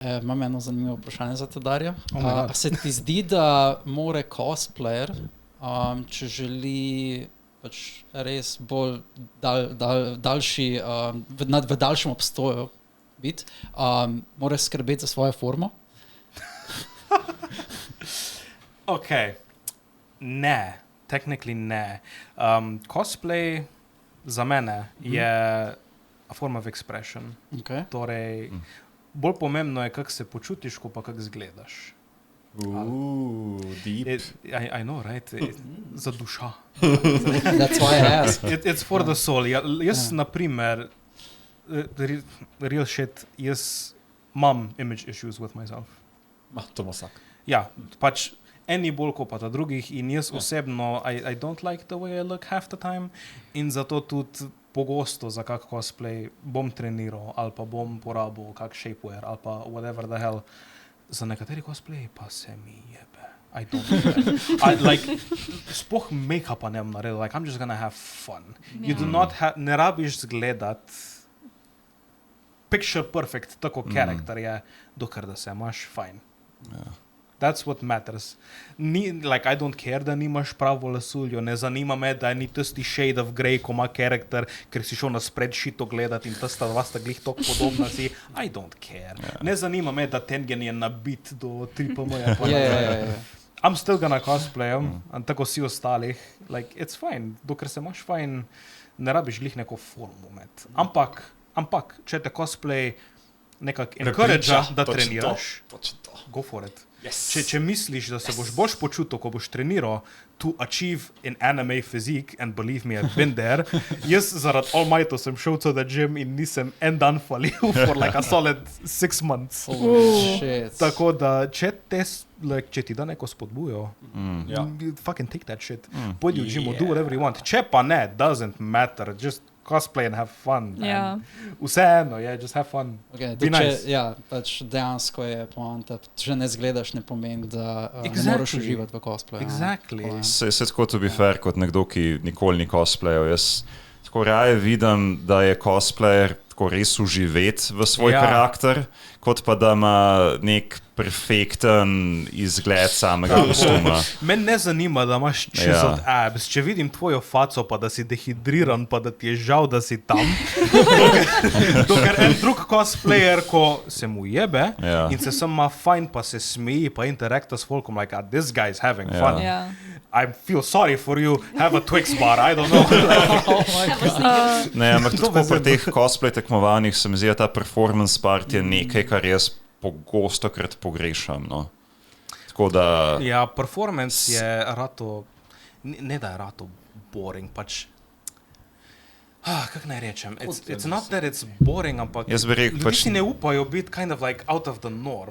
Imam eno zanimivo vprašanje za te, Darja. Oh my God. Se ti zdi, da more cosplayer, če želi pač res bolj daljši, v daljšem obstoju biti, mora skrbeti za svojo formo? Ok, ne, technically ne. Cosplay za mene je a form of expression. Okay. Torej, bolj pomembno je, kako se počutiš, ko pa kako izgledaš. Deep. I know, right? Za duša. That's why I ask. It's for the soul. Jaz, na primer, real shit, jaz imam image issues with myself. To ima vsak. Ja, pač eni bolj kot pa ta drugih in jaz osebno, I don't like the way I look half the time in zato tudi pogosto za kak cosplay bom treniral ali pa bom porabil kak shapewear ali pa whatever the hell. Za nekateri cosplay pa se mi jebe. I don't care. Spoh make-upa ne bom naredil. I'm just gonna have fun. You do not ne rabiš zgledat picture perfect, tako karakter je, dokler da se imaš fajn. That's what matters. I don't care, da nimaš pravo lasuljo, ne zanima me, da ni tisti shade of grey, ko ima karakter, ker si šel na spreadsheetu gledat in tista dva sta glih toliko podobna si. I don't care. Ne zanima me, da Tengen je nabit do 3PM. I'm still gonna cosplay, tako vsi ostalih. It's fine. Dokler se imaš fajn, ne rabiš glih neko formu med. Ampak, če te cosplay nekako encouragea, da treniraš, go for it. Yes. Če misliš, da se boš boljš počutil, ko boš treniral to achieve an anime physique, and believe me, I've been there, jaz zaradi All Might sem šel to the gym in nisem en dan falil for a solid 6 months. Shit. Tako da, če ti da neko spodbujo, fucking take that shit. Pojdi v gymu, do whatever you want. Če pa ne, doesn't matter, just cosplay and have fun. Vseeno, just have fun. Okay, Be nice. Pač dejansko je poanta, če ne zgledaš, ne pomeni, da ne moraš uživati v cosplayu. Exactly. Se tako to be fair, kot nekdo, ki nikoli ni cosplayal. Jaz tako raje vidim, da je cosplayer tako res uživeti v svoj karakter, kot pa da ima nek perfekten izgled samega kostuma. Mene ne zanima, da imaš chiseled abs. Če vidim tvojo faco, pa da si dehidriran, pa da ti je žal, da si tam. Dokler en drug cosplayer, ko se mu jebe in se sam ima fajn, pa se smeji, pa interakta s folkom, this guy is having fun. I feel sorry for you, have a Twix bar, I don't know. Ne, ampak tako pri teh cosplay tekmovanjih se mi zdi, ta performance part je nekaj, kar jaz pogostokrat pogrešam, no. Tako da... Ja, performance je rato, ne da je rato boring, pač... Kako naj rečem? It's not that it's boring, ampak jaz bi rekel, ljudi si ne upajo biti kind of out of the norm.